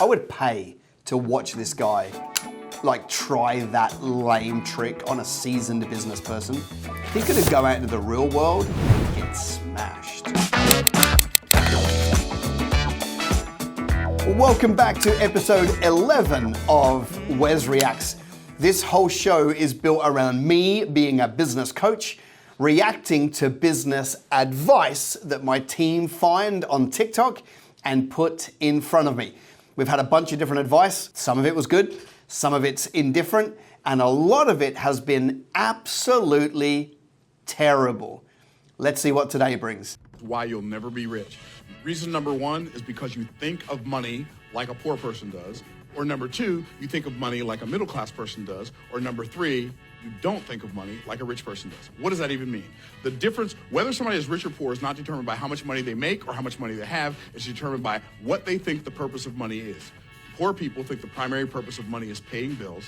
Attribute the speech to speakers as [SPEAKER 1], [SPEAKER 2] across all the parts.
[SPEAKER 1] I would pay to watch this guy like try that lame trick on a seasoned business person. He could go out into the real world and get smashed. Welcome back to episode 11 of Wes Reacts. This whole show is built around me being a business coach, reacting to business advice that my team find on TikTok and put in front of me. We've had a bunch of different advice. Some of it was good, some of it's indifferent, and a lot of it has been absolutely terrible. Let's see what today brings.
[SPEAKER 2] Why you'll never be rich. Reason number one is because you think of money like a poor person does. Or number two, you think of money like a middle-class person does. Or number three, you don't think of money like a rich person does. What does that even mean? The difference, whether somebody is rich or poor, is not determined by how much money they make or how much money they have. It's determined by what they think the purpose of money is. Poor people think the primary purpose of money is paying bills.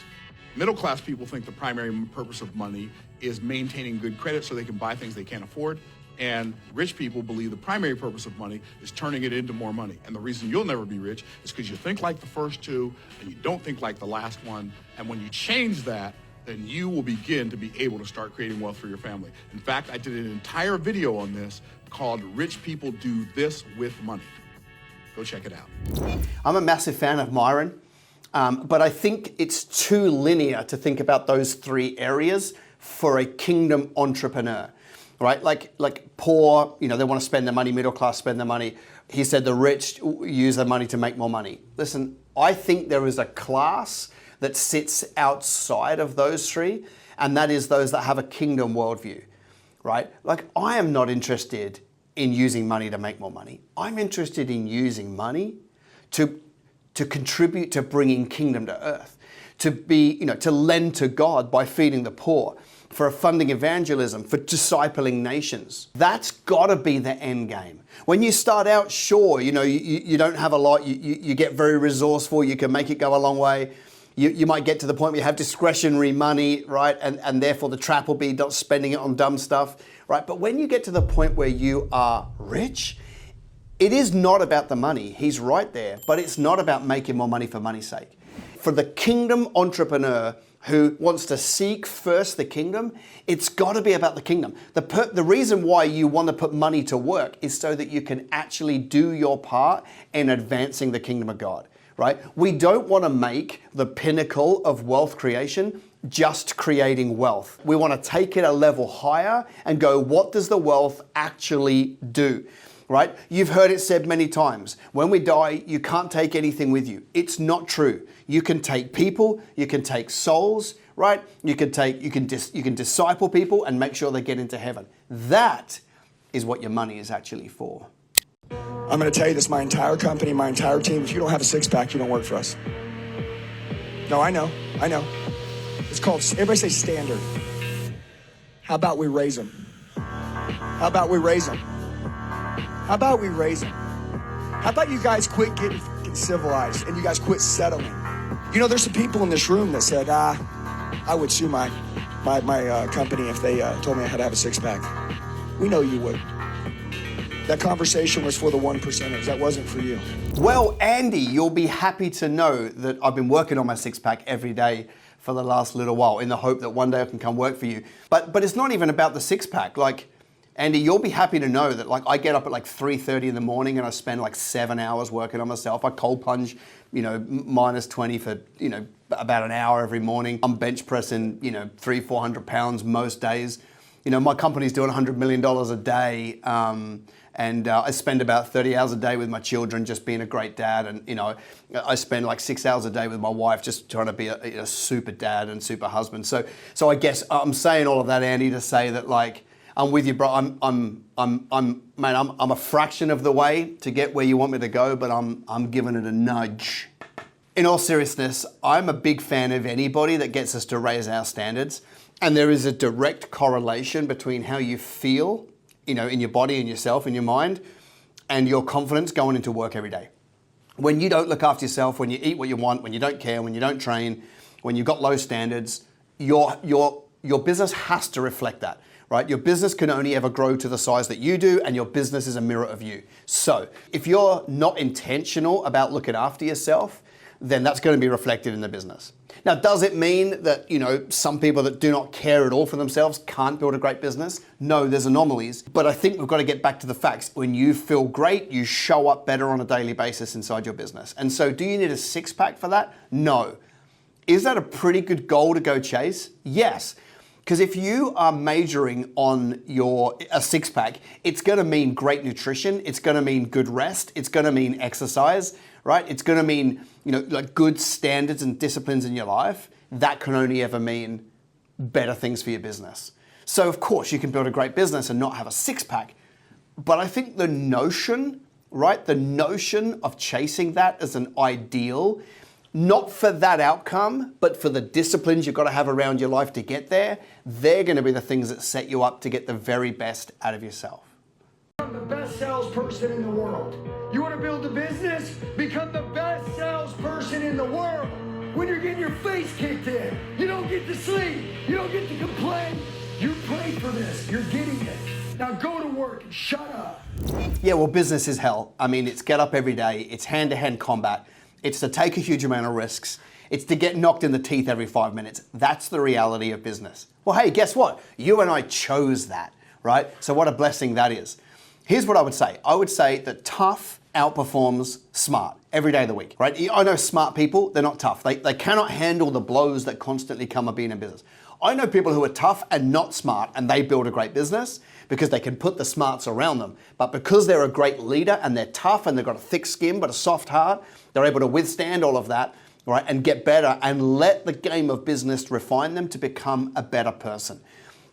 [SPEAKER 2] Middle-class people think the primary purpose of money is maintaining good credit so they can buy things they can't afford. And rich people believe the primary purpose of money is turning it into more money. And the reason you'll never be rich is because you think like the first two and you don't think like the last one. And when you change that, then you will begin to be able to start creating wealth for your family. In fact, I did an entire video on this called Rich People Do This with Money. Go check it out.
[SPEAKER 1] I'm a massive fan of Myron, but I think it's too linear to think about those three areas for a kingdom entrepreneur. Right, like poor, they want to spend their money, middle class spend their money. He said the rich use their money to make more money. Listen, I think there is a class that sits outside of those three, and that is those that have a kingdom worldview, right? Like, I am not interested in using money to make more money. I'm interested in using money to contribute to bringing kingdom to earth, to be, to lend to God by feeding the poor, for funding evangelism, for discipling nations. That's gotta be the end game. When you start out, sure, you don't have a lot, you get very resourceful, you can make it go a long way. You might get to the point where you have discretionary money, right? And therefore the trap will be not spending it on dumb stuff, right? But when you get to the point where you are rich, it is not about the money. He's right there, but it's not about making more money for money's sake. For the kingdom entrepreneur who wants to seek first the kingdom, it's got to be about the kingdom. The reason why you want to put money to work is so that you can actually do your part in advancing the kingdom of God, right? We don't want to make the pinnacle of wealth creation just creating wealth. We want to take it a level higher and go, what does the wealth actually do? Right? You've heard it said many times, when we die, you can't take anything with you. It's not true. You can take people, you can take souls, right? You can disciple people and make sure they get into heaven. That is what your money is actually for.
[SPEAKER 3] I'm going to tell you this, my entire company, my entire team, if you don't have a six-pack, you don't work for us. No, I know. It's called, everybody say standard. How about we raise them? How about we raise them? How about we raise them? How about you guys quit getting civilized and you guys quit settling? There's some people in this room that said, I would sue my company if they told me I had to have a six-pack. We know you would. That conversation was for the 1%ers. That wasn't for you.
[SPEAKER 1] Well, Andy, you'll be happy to know that I've been working on my six-pack every day for the last little while in the hope that one day I can come work for you. But it's not even about the six-pack. Andy, you'll be happy to know that I get up at 3:30 in the morning and I spend 7 hours working on myself. I cold plunge, minus 20 for, about an hour every morning. I'm bench pressing, 300-400 pounds most days. My company's doing $100 million a day. And I spend about 30 hours a day with my children just being a great dad. And, I spend 6 hours a day with my wife just trying to be a super dad and super husband. So I guess I'm saying all of that, Andy, to say that I'm with you, bro. I'm a fraction of the way to get where you want me to go, but I'm giving it a nudge. In all seriousness, I'm a big fan of anybody that gets us to raise our standards. And there is a direct correlation between how you feel, in your body and yourself and your mind, and your confidence going into work every day. When you don't look after yourself, when you eat what you want, when you don't care, when you don't train, when you've got low standards, your business has to reflect that. right? Your business can only ever grow to the size that you do, and your business is a mirror of you. So if you're not intentional about looking after yourself, then that's going to be reflected in the business. Now, does it mean that, some people that do not care at all for themselves can't build a great business? No, there's anomalies. But I think we've got to get back to the facts. When you feel great, you show up better on a daily basis inside your business. And so do you need a six-pack for that? No. Is that a pretty good goal to go chase? Yes. Because if you are majoring on a six-pack, it's going to mean great nutrition, it's going to mean good rest, it's going to mean exercise, right? It's going to mean, like good standards and disciplines in your life. That can only ever mean better things for your business. So of course you can build a great business and not have a six-pack. But I think the notion, right? The notion of chasing that as an ideal, not for that outcome, but for the disciplines you've got to have around your life to get there, they're going to be the things that set you up to get the very best out of yourself.
[SPEAKER 3] I'm the best salesperson in the world. You want to build a business? Become the best salesperson in the world. When you're getting your face kicked in, you don't get to sleep. You don't get to complain. You prayed for this. You're getting it. Now go to work and shut up.
[SPEAKER 1] Yeah, well, business is hell. I mean, it's get up every day. It's hand-to-hand combat. It's to take a huge amount of risks. It's to get knocked in the teeth every 5 minutes. That's the reality of business. Well, hey, guess what? You and I chose that, right? So what a blessing that is. Here's what I would say. I would say that tough outperforms smart every day of the week, right? I know smart people, they're not tough. They cannot handle the blows that constantly come of being in business. I know people who are tough and not smart, and they build a great business because they can put the smarts around them. But because they're a great leader and they're tough and they've got a thick skin but a soft heart, they're able to withstand all of that, right, and get better and let the game of business refine them to become a better person.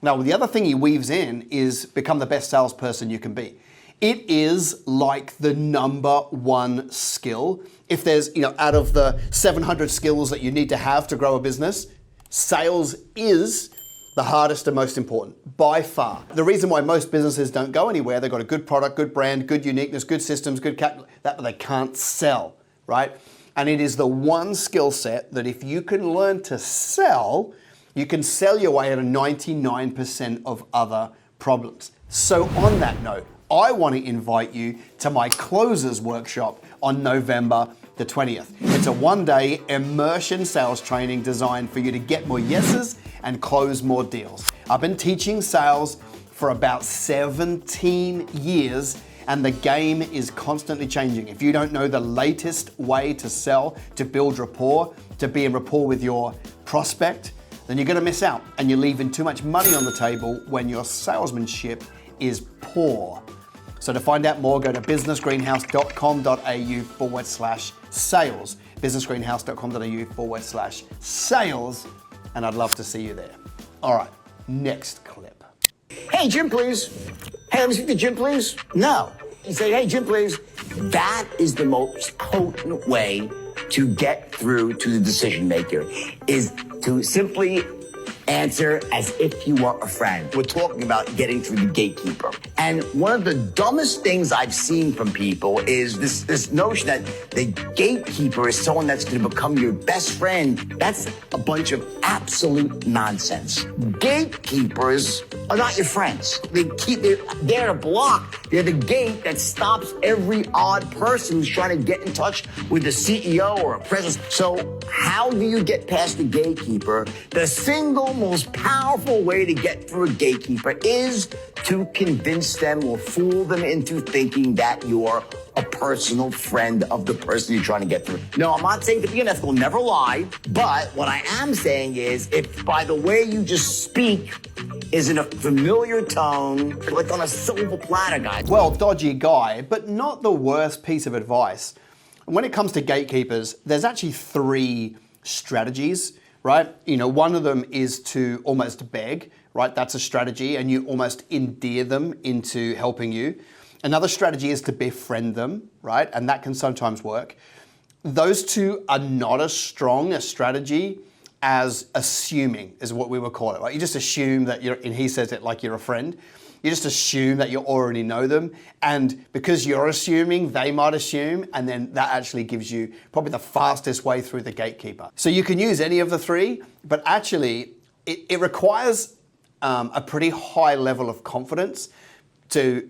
[SPEAKER 1] Now, the other thing he weaves in is become the best salesperson you can be. It is like the number one skill. If there's, out of the 700 skills that you need to have to grow a business, sales is the hardest and most important, by far. The reason why most businesses don't go anywhere, they've got a good product, good brand, good uniqueness, good systems, good but they can't sell, right? And it is the one skill set that if you can learn to sell, you can sell your way out of 99% of other problems. So on that note, I want to invite you to my closers workshop on November the 20th. It's a one-day immersion sales training designed for you to get more yeses and close more deals. I've been teaching sales for about 17 years, and the game is constantly changing. If you don't know the latest way to sell, to build rapport, to be in rapport with your prospect, then you're gonna miss out, and you're leaving too much money on the table when your salesmanship is poor. So to find out more, go to businessgreenhouse.com.au/sales, businessgreenhouse.com.au/sales, and I'd love to see you there. All right, next clip.
[SPEAKER 4] Hey, Jim, please. Hey, let me speak to Jim, please. No. You say, hey, Jim, please. That is the most potent way to get through to the decision maker, is to simply answer as if you were a friend. We're talking about getting through the gatekeeper. And one of the dumbest things I've seen from people is this notion that the gatekeeper is someone that's going to become your best friend. That's a bunch of absolute nonsense. Gatekeepers are not your friends. They're there to block. They're the gate that stops every odd person who's trying to get in touch with the CEO or a president. So how do you get past the gatekeeper? The single most powerful way to get through a gatekeeper is to convince them or fool them into thinking that you're a personal friend of the person you're trying to get through. No, I'm not saying to be unethical, never lie. But what I am saying is, if by the way you just speak is in a familiar tone, like on a silver platter, guys.
[SPEAKER 1] Well, dodgy guy, but not the worst piece of advice. When it comes to gatekeepers, there's actually 3 strategies, right? One of them is to almost beg, right? That's a strategy, and you almost endear them into helping you. Another strategy is to befriend them, right? And that can sometimes work. Those 2 are not as strong a strategy as assuming, is what we would call it, right? You just assume that and he says it like you're a friend. You just assume that you already know them, and because you're assuming, they might assume, and then that actually gives you probably the fastest way through the gatekeeper. So you can use any of the 3, but actually it requires a pretty high level of confidence to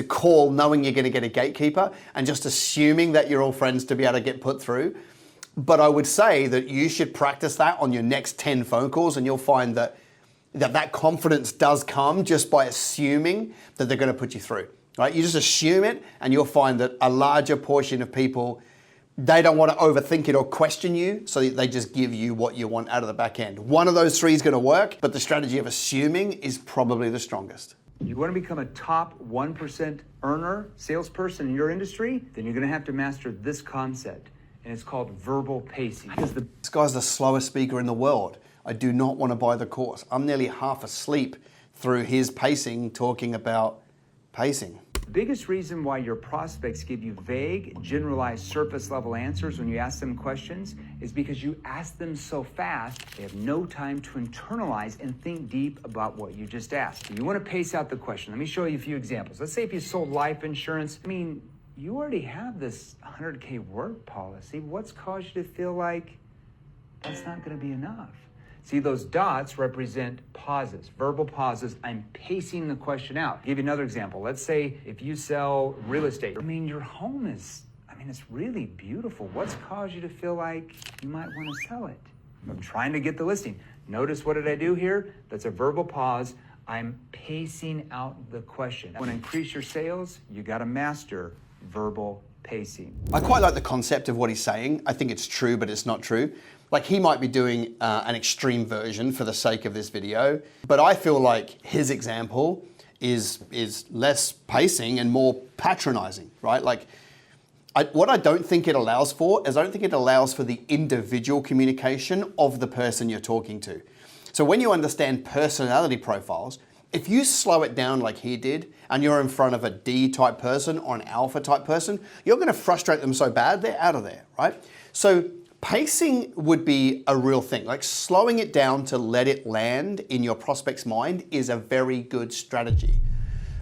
[SPEAKER 1] call knowing you're going to get a gatekeeper and just assuming that you're all friends to be able to get put through. But I would say that you should practice that on your next 10 phone calls, and you'll find that confidence does come just by assuming that they're going to put you through, right? You just assume it, and you'll find that a larger portion of people, they don't want to overthink it or question you, so they just give you what you want out of the back end. One of those three is going to work, but the strategy of assuming is probably the strongest.
[SPEAKER 5] You want to become a top 1% earner, salesperson in your industry, then you're going to have to master this concept, and it's called verbal pacing.
[SPEAKER 1] This guy's the slowest speaker in the world. I do not want to buy the course. I'm nearly half asleep through his pacing, talking about pacing.
[SPEAKER 5] The biggest reason why your prospects give you vague, generalized, surface level answers when you ask them questions is because you ask them so fast, they have no time to internalize and think deep about what you just asked. You want to pace out the question. Let me show you a few examples. Let's say if you sold life insurance, you already have this 100K word policy. What's caused you to feel like that's not going to be enough? See, those dots represent pauses, verbal pauses. I'm pacing the question out. I'll give you another example. Let's say if you sell real estate. Your home is, it's really beautiful. What's caused you to feel like you might want to sell it? I'm trying to get the listing. Notice what did I do here? That's a verbal pause. I'm pacing out the question. Want to increase your sales? You got to master verbal pacing.
[SPEAKER 1] I quite like the concept of what he's saying. I think it's true, but it's not true. Like, he might be doing an extreme version for the sake of this video, but I feel like his example is less pacing and more patronizing, right? Like, what I don't think it allows for is I don't think it allows for the individual communication of the person you're talking to. So when you understand personality profiles, if you slow it down like he did, and you're in front of a D type person or an alpha type person, you're going to frustrate them so bad, they're out of there, right? So pacing would be a real thing. Like, slowing it down to let it land in your prospect's mind is a very good strategy.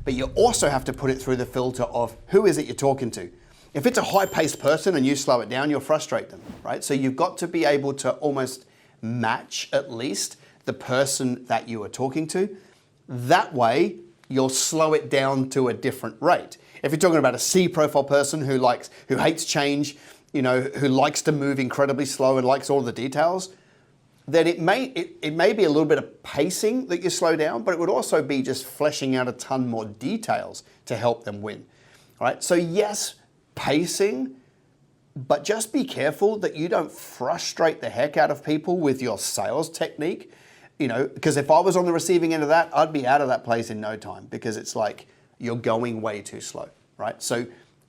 [SPEAKER 1] But you also have to put it through the filter of who is it you're talking to. If it's a high-paced person and you slow it down, you'll frustrate them, right? So you've got to be able to almost match at least the person that you are talking to. That way, you'll slow it down to a different rate. If you're talking about a C profile person who hates change, who likes to move incredibly slow and likes all the details, then it may be a little bit of pacing that you slow down, but it would also be just fleshing out a ton more details to help them win. All right? So yes, pacing, but just be careful that you don't frustrate the heck out of people with your sales technique. Because if I was on the receiving end of that, I'd be out of that place in no time, because it's like you're going way too slow, right? So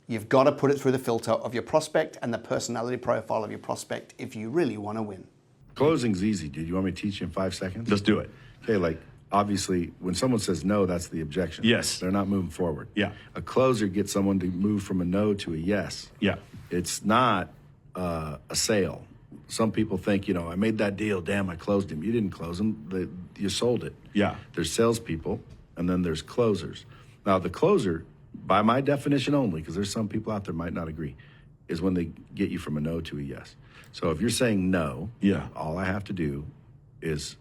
[SPEAKER 1] you've got to put it through the filter of your prospect and the personality profile of your prospect if you really want to win.
[SPEAKER 6] Closing's easy, dude. You want me to teach you in 5 seconds? Let's do it. Okay, obviously, when someone says no, that's the objection. Yes. They're not moving forward. Yeah. A closer gets someone to move from a no to a yes. Yeah. It's not a sale. Some people think, I made that deal, damn, I closed him. You didn't close him, you sold it. Yeah. There's salespeople, and then there's closers. Now, the closer, by my definition only, because there's some people out there might not agree, is when they get you from a no to a yes. So if you're saying no, all I have to do is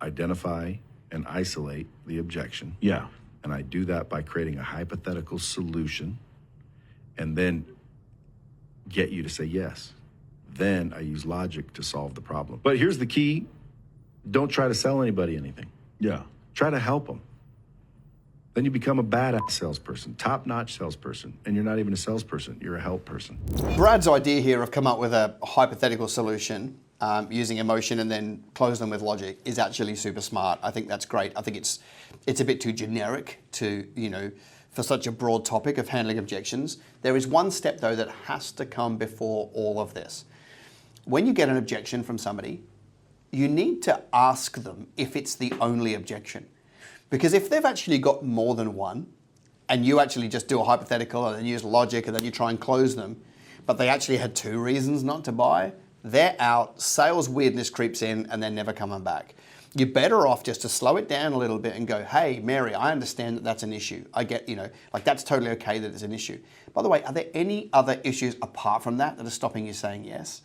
[SPEAKER 6] identify and isolate the objection. Yeah. And I do that by creating a hypothetical solution and then get you to say yes. Then I use logic to solve the problem. But here's the key. Don't try to sell anybody anything. Yeah. Try to help them. Then you become a badass salesperson, top-notch salesperson, and you're not even a salesperson, you're a help person.
[SPEAKER 1] Brad's idea here of come up with a hypothetical solution using emotion and then close them with logic is actually super smart. I think that's great. I think it's a bit too generic to, for such a broad topic of handling objections. There is one step, though, that has to come before all of this. When you get an objection from somebody, you need to ask them if it's the only objection. Because if they've actually got more than one, and you actually just do a hypothetical and then use logic and then you try and close them, but they actually had 2 reasons not to buy, they're out, sales weirdness creeps in, and they're never coming back. You're better off just to slow it down a little bit and go, hey, Mary, I understand that that's an issue. I get, that's totally okay that it's an issue. By the way, are there any other issues apart from that that are stopping you saying yes?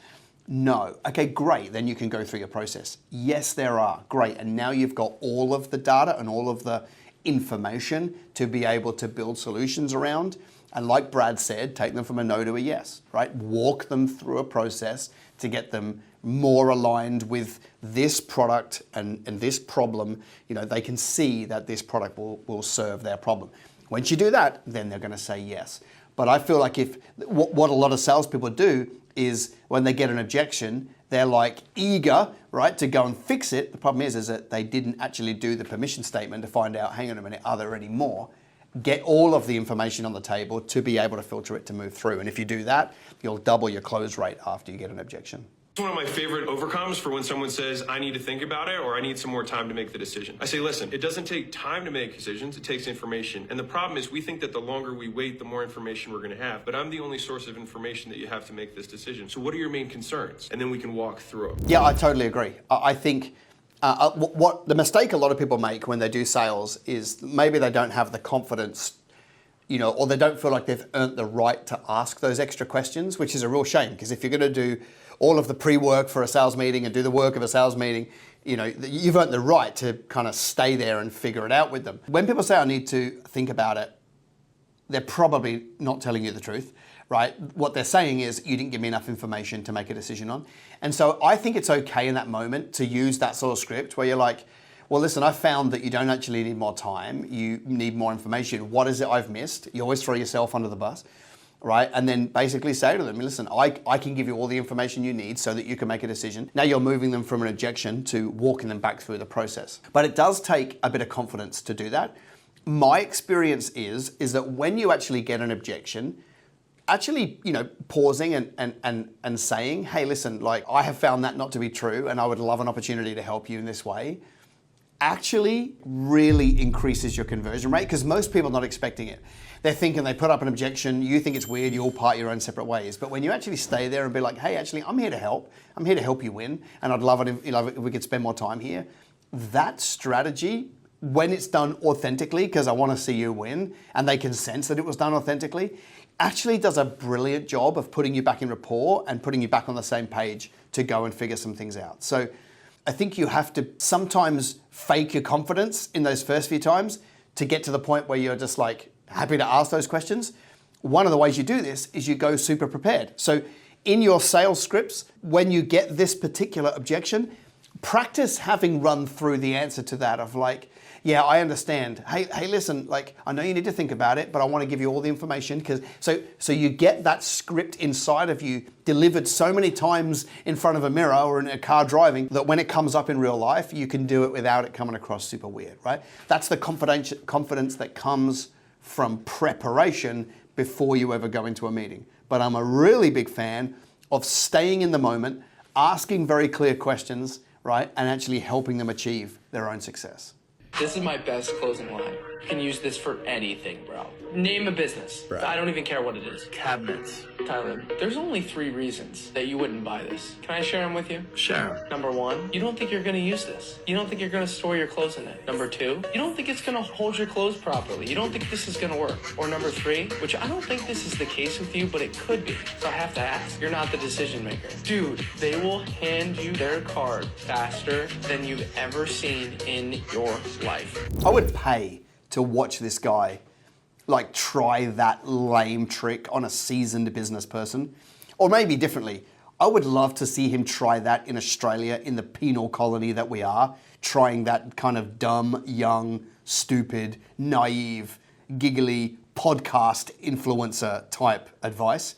[SPEAKER 1] No. Okay, great. Then you can go through your process. Yes, there are. Great. And now you've got all of the data and all of the information to be able to build solutions around. And like Brad said, take them from a no to a yes, right? Walk them through a process to get them more aligned with this product and this problem. You know, they can see that this product will serve their problem. Once you do that, then they're going to say yes. But I feel like what a lot of salespeople do is when they get an objection, they're like eager, right, to go and fix it. The problem is that they didn't actually do the permission statement to find out, hang on a minute, are there any more? Get all of the information on the table to be able to filter it to move through. And if you do that, you'll double your close rate after you get an objection.
[SPEAKER 7] It's one of my favorite overcomes for when someone says, I need to think about it, or I need some more time to make the decision. I say, listen, it doesn't take time to make decisions, it takes information. And the problem is we think that the longer we wait, the more information we're going to have. But I'm the only source of information that you have to make this decision. So what are your main concerns? And then we can walk through it.
[SPEAKER 1] Yeah, I totally agree. I think what the mistake a lot of people make when they do sales is maybe they don't have the confidence, you know, or they don't feel like they've earned the right to ask those extra questions, which is a real shame, because if you're going to do all of the pre-work for a sales meeting and do the work of a sales meeting, you know, you've earned the right to kind of stay there and figure it out with them. When people say I need to think about it, they're probably not telling you the truth, right? What they're saying is you didn't give me enough information to make a decision on. And so I think it's okay in that moment to use that sort of script where you're like, well, listen, I found that you don't actually need more time. You need more information. What is it I've missed? You always throw yourself under the bus, right? And then basically say to them, listen, I can give you all the information you need so that you can make a decision. Now you're moving them from an objection to walking them back through the process. But it does take a bit of confidence to do that. My experience is that when you actually get an objection, actually, you know, pausing and saying, hey, listen, like I have found that not to be true and I would love an opportunity to help you in this way, actually really increases your conversion rate, because most people are not expecting it. They're thinking they put up an objection, you think it's weird, you all part your own separate ways. But when you actually stay there and be like, hey, actually, I'm here to help. I'm here to help you win. And I'd love it if we could spend more time here. That strategy, when it's done authentically, because I want to see you win, and they can sense that it was done authentically, actually does a brilliant job of putting you back in rapport and putting you back on the same page to go and figure some things out. So I think you have to sometimes fake your confidence in those first few times to get to the point where you're just like happy to ask those questions. One of the ways you do this is you go super prepared. So in your sales scripts, when you get this particular objection, practice having run through the answer to that of like, yeah, I understand. Hey, listen, like I know you need to think about it, but I want to give you all the information because so you get that script inside of you delivered so many times in front of a mirror or in a car driving that when it comes up in real life, you can do it without it coming across super weird, right? That's the confidence that comes from preparation before you ever go into a meeting. But I'm a really big fan of staying in the moment, asking very clear questions, right? And actually helping them achieve their own success.
[SPEAKER 8] This is my best closing line. You can use this for anything, bro. Name a business. Bro. I don't even care what it is. Cabinets. Tyler, there's only 3 reasons that you wouldn't buy this. Can I share them with you?
[SPEAKER 7] Sure.
[SPEAKER 8] Number 1, you don't think you're going to use this. You don't think you're going to store your clothes in it. Number 2, you don't think it's going to hold your clothes properly. You don't think this is going to work. Or number 3, which I don't think this is the case with you, but it could be. So I have to ask. You're not the decision maker. Dude, they will hand you their card faster than you've ever seen in your life.
[SPEAKER 1] I would pay to watch this guy like try that lame trick on a seasoned business person. Or maybe differently, I would love to see him try that in Australia in the penal colony that we are, trying that kind of dumb, young, stupid, naive, giggly podcast influencer type advice.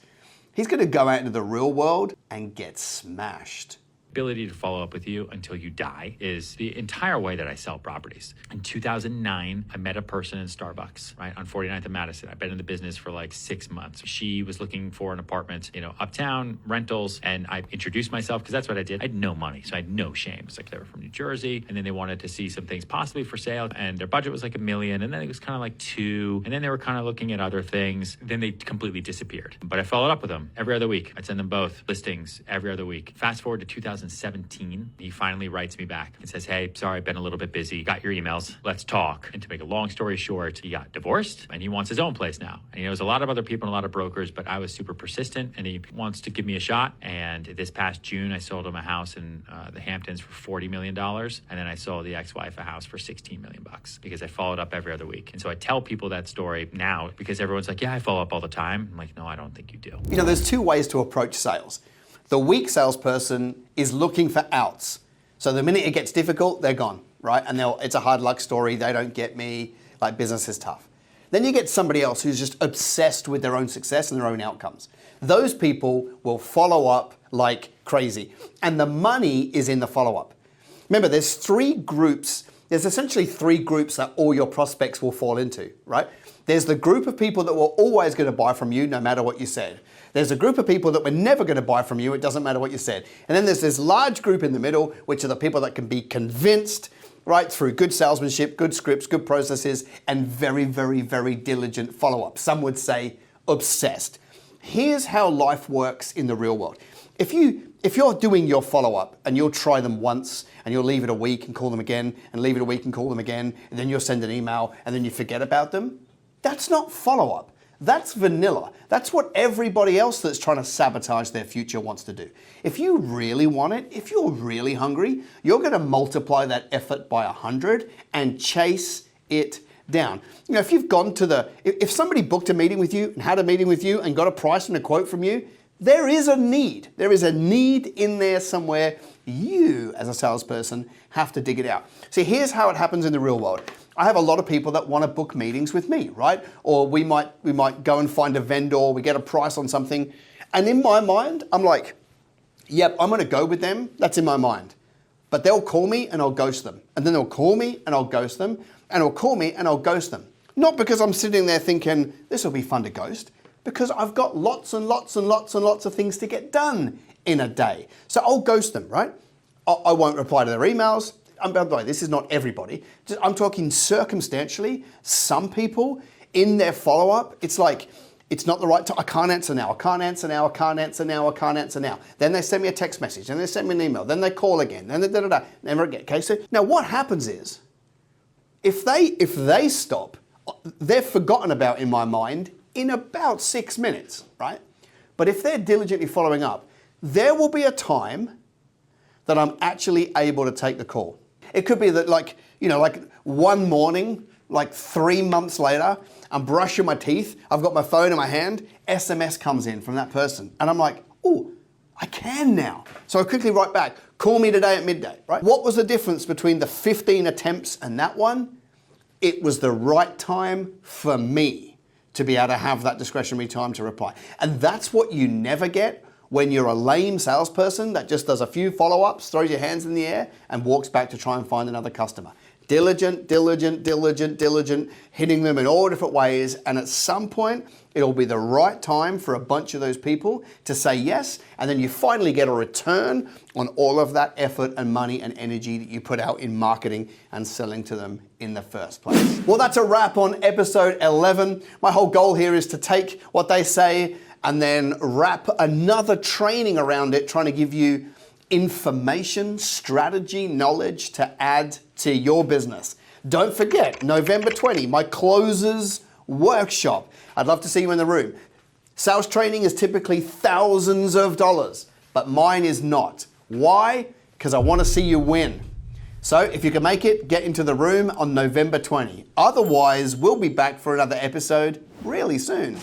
[SPEAKER 1] He's gonna go out into the real world and get smashed.
[SPEAKER 9] Ability to follow up with you until you die is the entire way that I sell properties. In 2009, I met a person in Starbucks, right, on 49th and Madison. I've been in the business for like 6 months. She was looking for an apartment, uptown, rentals, and I introduced myself because that's what I did. I had no money, so I had no shame. It's like they were from New Jersey, and then they wanted to see some things possibly for sale, and their budget was like $1 million, and then it was kind of like $2 million, and then they were kind of looking at other things. Then they completely disappeared. But I followed up with them every other week. I'd send them both listings every other week. Fast forward to 2010. 2017. He finally writes me back and says, hey, sorry, I've been a little bit busy. Got your emails. Let's talk. And to make a long story short, he got divorced and he wants his own place now. And he knows a lot of other people and a lot of brokers, but I was super persistent and he wants to give me a shot. And this past June, I sold him a house in the Hamptons for $40 million. And then I sold the ex-wife a house for $16 million because I followed up every other week. And so I tell people that story now because everyone's like, yeah, I follow up all the time. I'm like, no, I don't think you do.
[SPEAKER 1] You know, there's two ways to approach sales. The weak salesperson is looking for outs. So the minute it gets difficult, they're gone, right? And it's a hard luck story. They don't get me. Like, business is tough. Then you get somebody else who's just obsessed with their own success and their own outcomes. Those people will follow up like crazy. And the money is in the follow-up. Remember, there's three groups. There's essentially three groups that all your prospects will fall into, right? There's the group of people that were always going to buy from you no matter what you said. There's a group of people that were never going to buy from you. It doesn't matter what you said. And then there's this large group in the middle, which are the people that can be convinced, right, through good salesmanship, good scripts, good processes, and very, very, very diligent follow-up. Some would say obsessed. Here's how life works in the real world. If you're doing your follow-up and you'll try them once and you'll leave it a week and call them again and leave it a week and call them again, and then you'll send an email and then you forget about them, that's not follow-up. That's vanilla. That's what everybody else that's trying to sabotage their future wants to do. If you really want it, if you're really hungry, you're going to multiply that effort by 100 and chase it down. You know, if you've gone to if somebody booked a meeting with you and had a meeting with you and got a price and a quote from you, there is a need. There is a need in there somewhere. You, as a salesperson, have to dig it out. See, here's how it happens in the real world. I have a lot of people that want to book meetings with me, right? Or we might go and find a vendor, we get a price on something. And in my mind, I'm like, yep, I'm going to go with them. That's in my mind. But they'll call me and I'll ghost them. And then they'll call me and I'll ghost them. And they'll call me and I'll ghost them. Not because I'm sitting there thinking, this will be fun to ghost. Because I've got lots and lots and lots and lots of things to get done in a day. So I'll ghost them, right? I won't reply to their emails. By the way, this is not everybody. I'm talking circumstantially. Some people in their follow-up, it's like, it's not the right time. I can't answer now. I can't answer now. I can't answer now. I can't answer now. Then they send me a text message. Then they send me an email. Then they call again. Then never again. Okay, so now what happens is, if they stop, they're forgotten about in my mind in about 6 minutes, right? But if they're diligently following up, there will be a time that I'm actually able to take the call. It could be that like one morning, like 3 months later, I'm brushing my teeth, I've got my phone in my hand, SMS comes in from that person. And I'm like, oh, I can now. So I quickly write back, call me today at midday, right? What was the difference between the 15 attempts and that one? It was the right time for me to be able to have that discretionary time to reply. And that's what you never get when you're a lame salesperson that just does a few follow-ups, throws your hands in the air, and walks back to try and find another customer. Diligent, diligent, diligent, diligent, hitting them in all different ways, and at some point, it'll be the right time for a bunch of those people to say yes, and then you finally get a return on all of that effort and money and energy that you put out in marketing and selling to them in the first place. Well, that's a wrap on episode 11. My whole goal here is to take what they say and then wrap another training around it, trying to give you information, strategy, knowledge to add to your business. Don't forget, November 20, my closers workshop. I'd love to see you in the room. Sales training is typically thousands of dollars, but mine is not. Why? Because I want to see you win. So if you can make it, get into the room on November 20. Otherwise, we'll be back for another episode really soon.